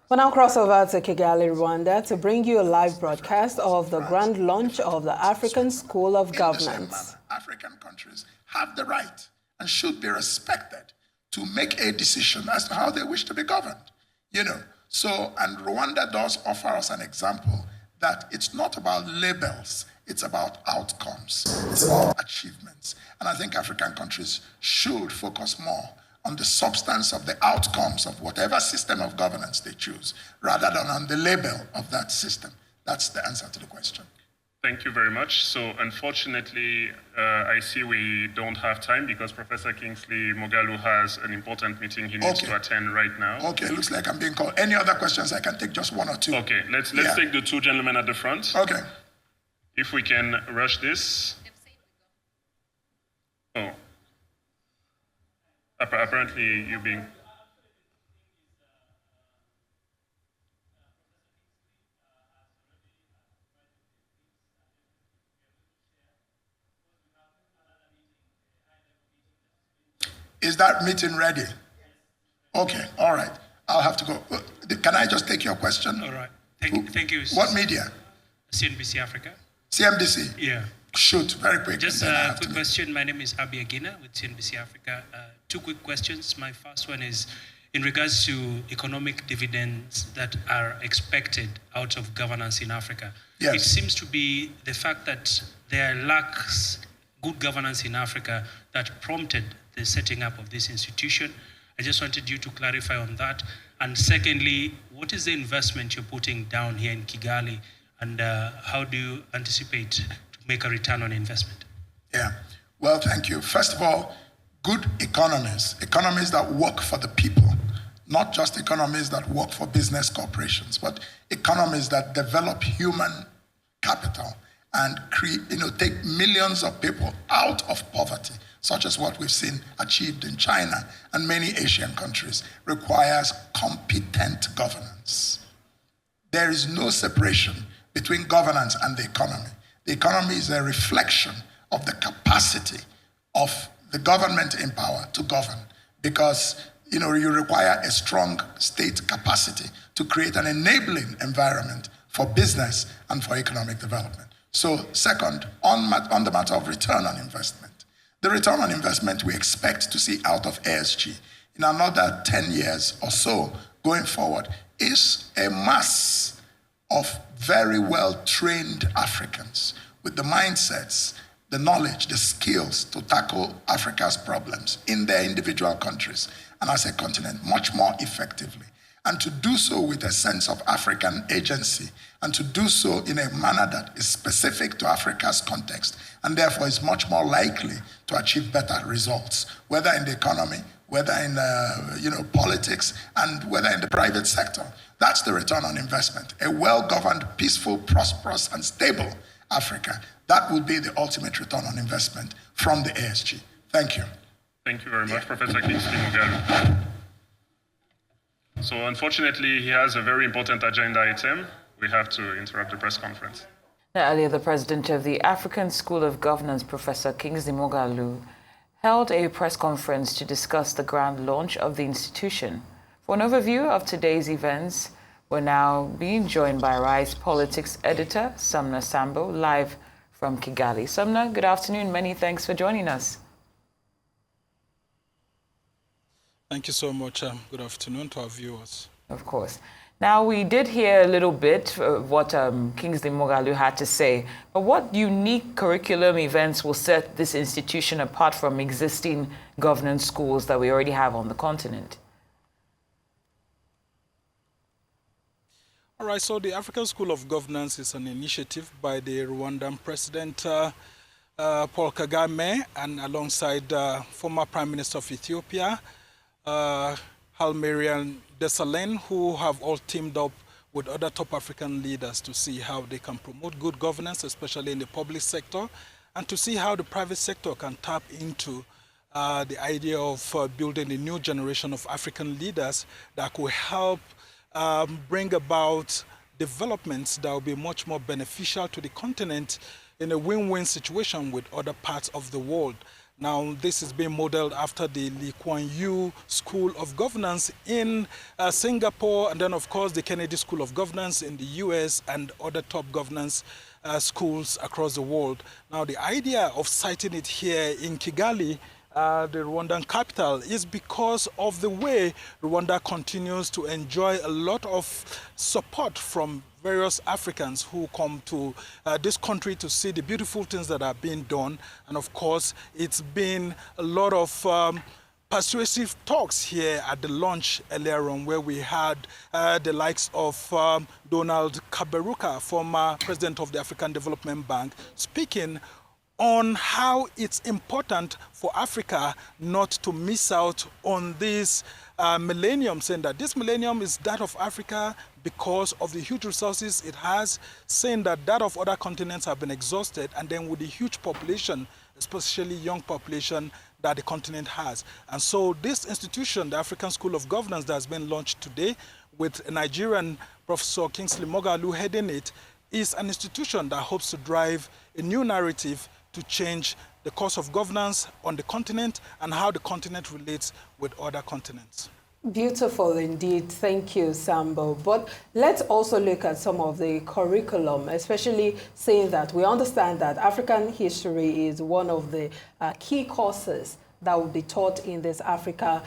We'll now cross over to Kigali, Rwanda, to bring you a live broadcast of the grand launch of the African School of Governance. African countries have the right and should be respected to make a decision as to how they wish to be governed. So, and Rwanda does offer us an example that it's not about labels, it's about outcomes, it's about achievements. And I think African countries should focus more on the substance of the outcomes of whatever system of governance they choose, rather than on the label of that system. That's the answer to the question. Thank you very much. So unfortunately, I see we don't have time because Professor Kingsley Moghalu has an important meeting he needs to attend right now. Okay, looks like I'm being called. Any other questions? I can take just one or two. Okay, let's take the two gentlemen at the front. Okay. If we can rush this. Oh. Apparently you being... Is that meeting ready? Okay, all right. I'll have to go. Can I just take your question? All right. Thank you. What media? CNBC Africa. CNBC? Yeah. Shoot, very quick. Just a quick question. My name is Abi Agina with CNBC Africa. Two quick questions. My first one is in regards to economic dividends that are expected out of governance in Africa. Yes. It seems to be the fact that there lacks good governance in Africa that prompted the setting up of this institution. I just wanted you to clarify on that. And secondly, what is the investment you're putting down here in Kigali, and how do you anticipate to make a return on investment? Yeah, well, thank you. First of all, good economies that work for the people, not just economies that work for business corporations, but economies that develop human capital and create, take millions of people out of poverty, such as what we've seen achieved in China and many Asian countries, requires competent governance. There is no separation between governance and the economy. The economy is a reflection of the capacity of the government in power to govern, because you require a strong state capacity to create an enabling environment for business and for economic development. So second, on the matter of return on investment, the return on investment we expect to see out of ASG in another 10 years or so going forward is a mass of very well-trained Africans with the mindsets, the knowledge, the skills to tackle Africa's problems in their individual countries and as a continent much more effectively. And to do so with a sense of African agency, and to do so in a manner that is specific to Africa's context, and therefore is much more likely to achieve better results, whether in the economy, whether in politics, and whether in the private sector. That's the return on investment. A well-governed, peaceful, prosperous, and stable Africa. That will be the ultimate return on investment from the ASG. Thank you. Thank you very much, Professor Kingsley Moghalu. So unfortunately, he has a very important agenda item. We have to interrupt the press conference. Earlier, the president of the African School of Governance, Professor Kingsley Moghalu, held a press conference to discuss the grand launch of the institution. For an overview of today's events, we're now being joined by Rise Politics editor, Sumner Sambo, live from Kigali. Sumner, good afternoon. Many thanks for joining us. Thank you so much. Good afternoon to our viewers. Of course. Now, we did hear a little bit of what Kingsley Moghalu had to say, but what unique curriculum events will set this institution apart from existing governance schools that we already have on the continent? All right, so the African School of Governance is an initiative by the Rwandan President Paul Kagame, and alongside former Prime Minister of Ethiopia, Hailemariam Desalegn, who have all teamed up with other top African leaders to see how they can promote good governance, especially in the public sector, and to see how the private sector can tap into the idea of building a new generation of African leaders that could help bring about developments that will be much more beneficial to the continent in a win-win situation with other parts of the world. Now, this is being modeled after the Lee Kuan Yew School of Governance in Singapore, and then, of course, the Kennedy School of Governance in the US and other top governance schools across the world. Now, the idea of citing it here in Kigali, the Rwandan capital, is because of the way Rwanda continues to enjoy a lot of support from various Africans who come to this country to see the beautiful things that are being done. And of course, it's been a lot of persuasive talks here at the launch earlier on, where we had the likes of Donald Kaberuka, former president of the African Development Bank, speaking on how it's important for Africa not to miss out on this millennium, saying that this millennium is that of Africa because of the huge resources it has, saying that that of other continents have been exhausted, and then with the huge population, especially young population, that the continent has. And so this institution, the African School of Governance that has been launched today with a Nigerian Professor Kingsley Moghalu heading it, is an institution that hopes to drive a new narrative to change the course of governance on the continent and how the continent relates with other continents. Beautiful indeed. Thank you, Sambo. But let's also look at some of the curriculum, especially saying that we understand that African history is one of the key courses that will be taught in this Africa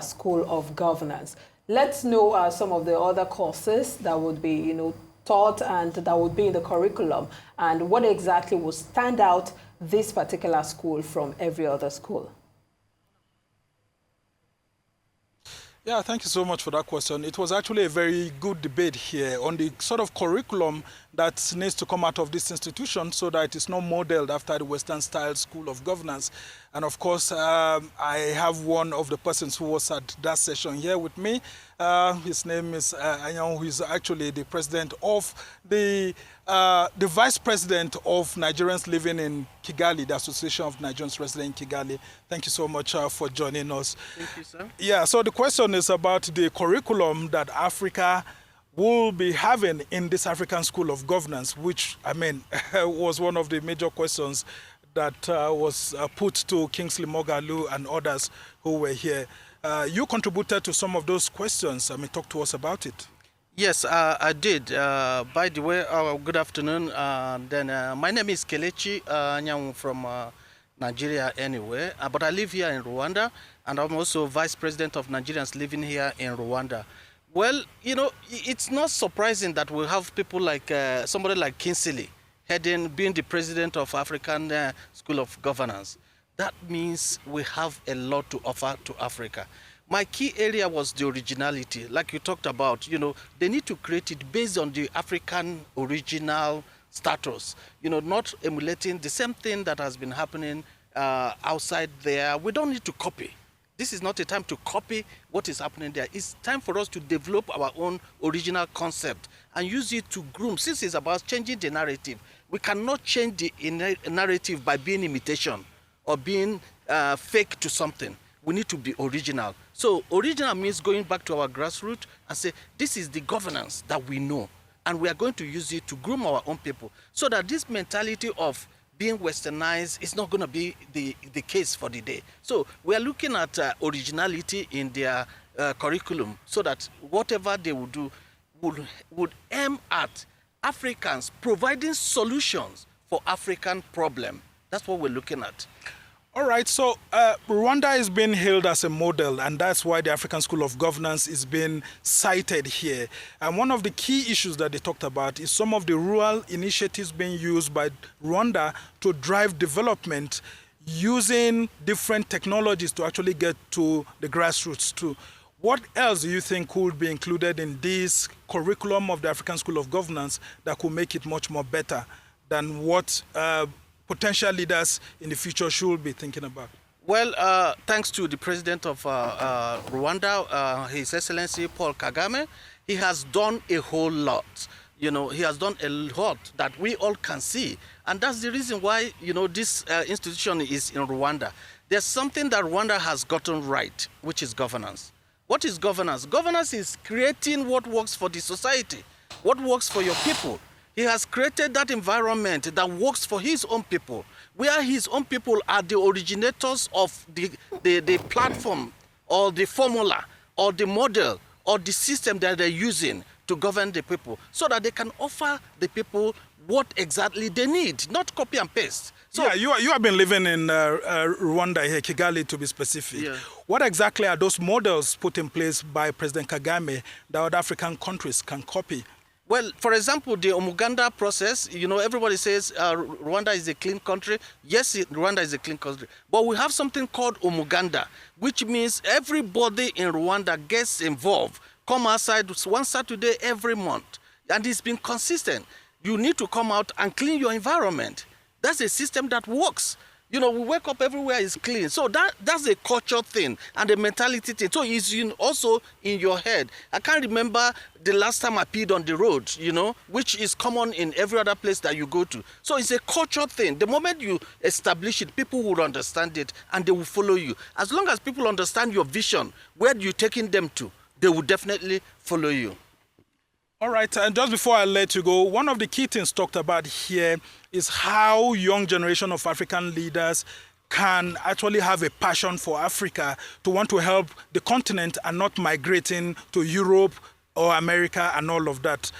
School of Governance. Let's know some of the other courses that would be, taught and that would be in the curriculum, and what exactly will stand out this particular school from every other school. Yeah, thank you so much for that question. It was actually a very good debate here on the sort of curriculum that needs to come out of this institution so that it is not modeled after the Western style School of Governance. And of course, I have one of the persons who was at that session here with me. His name is Anyan, who is actually the president of the vice president of Nigerians living in Kigali, the Association of Nigerians residing in Kigali. Thank you so much for joining us. Thank you, sir. Yeah, so the question is about the curriculum that Africa will be having in this African School of Governance, which, was one of the major questions that was put to Kingsley Moghalu and others who were here. You contributed to some of those questions. Talk to us about it. Yes, I did. By the way, good afternoon. My name is Kelechi Nyang from Nigeria anyway, but I live here in Rwanda, and I'm also vice president of Nigerians living here in Rwanda. Well, it's not surprising that we have people like somebody like Kingsley being the president of African School of Governance. That means we have a lot to offer to Africa. My key area was the originality, like you talked about. They need to create it based on the African original status, not emulating the same thing that has been happening outside there. We don't need to copy. This is not a time to copy what is happening there. It's time for us to develop our own original concept and use it to groom. Since it's about changing the narrative, we cannot change the narrative by being imitation or being fake to something. We need to be original. So original means going back to our grassroots and say, this is the governance that we know, and we are going to use it to groom our own people, so that this mentality of being westernized is not going to be the case for the day. So we are looking at originality in their curriculum, so that whatever they will do would aim at Africans providing solutions for African problem. That's what we're looking at. All right, so Rwanda is being hailed as a model, and that's why the African School of Governance is being cited here. And one of the key issues that they talked about is some of the rural initiatives being used by Rwanda to drive development using different technologies to actually get to the grassroots too. What else do you think could be included in this curriculum of the African School of Governance that could make it much more better than what potential leaders in the future should be thinking about? Well, thanks to the president of Rwanda, His Excellency Paul Kagame, he has done a whole lot. He has done a lot that we all can see. And that's the reason why, this institution is in Rwanda. There's something that Rwanda has gotten right, which is governance. What is governance? Governance is creating what works for the society, what works for your people. He has created that environment that works for his own people. where his own people are the originators of the platform or the formula or the model or the system that they're using to govern the people, so that they can offer the people what exactly they need, not copy and paste. So, yeah, you have been living in Rwanda here, Kigali to be specific. Yeah. What exactly are those models put in place by President Kagame that other African countries can copy? Well, for example, the Umuganda process, you know, everybody says Rwanda is a clean country. Yes, Rwanda is a clean country. But we have something called Umuganda, which means everybody in Rwanda gets involved. Come outside one Saturday every month. And it's been consistent. You need to come out and clean your environment. That's a system that works. You know, we wake up everywhere is clean. So that's a culture thing and a mentality thing. So it's also in your head. I can't remember the last time I peed on the road, you know, which is common in every other place that you go to. So it's a culture thing. The moment you establish it, people will understand it and they will follow you. As long as people understand your vision, where you're taking them to, they will definitely follow you. All right, and just before I let you go, one of the key things talked about here is how young generation of African leaders can actually have a passion for Africa, to want to help the continent and not migrating to Europe or America and all of that.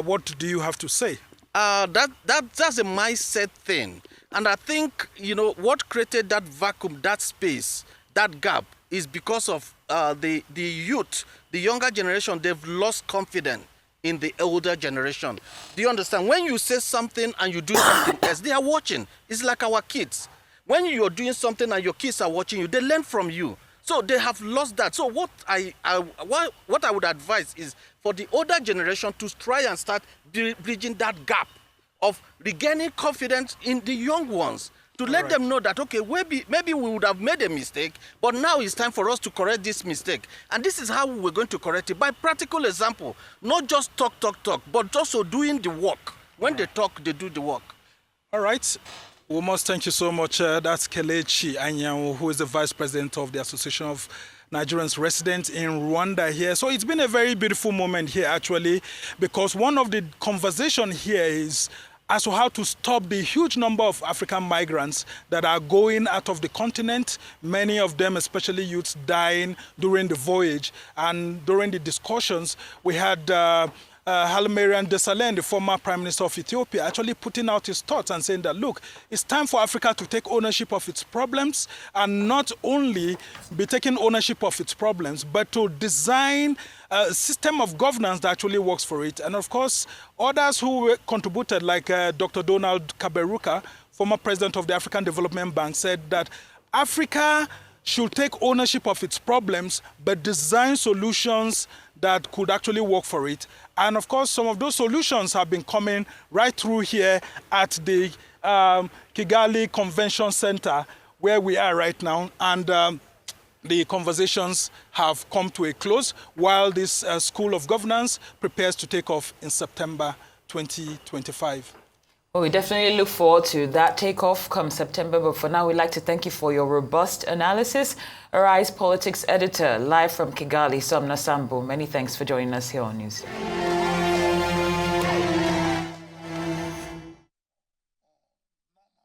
What do you have to say? That's a mindset thing. And I think, you know, what created that vacuum, that space, that gap is because of the youth, the younger generation. They've lost confidence in the older generation. Do you understand? When you say something and you do something else, they are watching. It's like our kids. When you're doing something and your kids are watching you, they learn from you. So they have lost that. So what I would advise is for the older generation to try and start bridging that gap of regaining confidence in the young ones, to let them know that, okay, maybe we would have made a mistake, but now it's time for us to correct this mistake. And this is how we're going to correct it, by practical example, not just talk, but also doing the work. When they talk, they do the work. All right. We must thank you so much. That's Kelechi Anyanwu, who is the Vice President of the Association of Nigerians residents in Rwanda here. So it's been a very beautiful moment here, actually, because one of the conversation here is as to how to stop the huge number of African migrants that are going out of the continent, many of them, especially youths, dying during the voyage. And during the discussions, we had Hailemariam Desalegn, the former Prime Minister of Ethiopia, actually putting out his thoughts and saying that, look, it's time for Africa to take ownership of its problems, and not only be taking ownership of its problems, but to design a system of governance that actually works for it. And of course, others who contributed, like Dr. Donald Kaberuka, former president of the African Development Bank, said that Africa should take ownership of its problems, but design solutions that could actually work for it. And of course, some of those solutions have been coming right through here at the Kigali Convention Center, where we are right now. And the conversations have come to a close while this School of Governance prepares to take off in September 2025. Well, we definitely look forward to that takeoff come September. But for now, we'd like to thank you for your robust analysis. Arise Politics Editor, live from Kigali, Sumner Sambo. Many thanks for joining us here on News.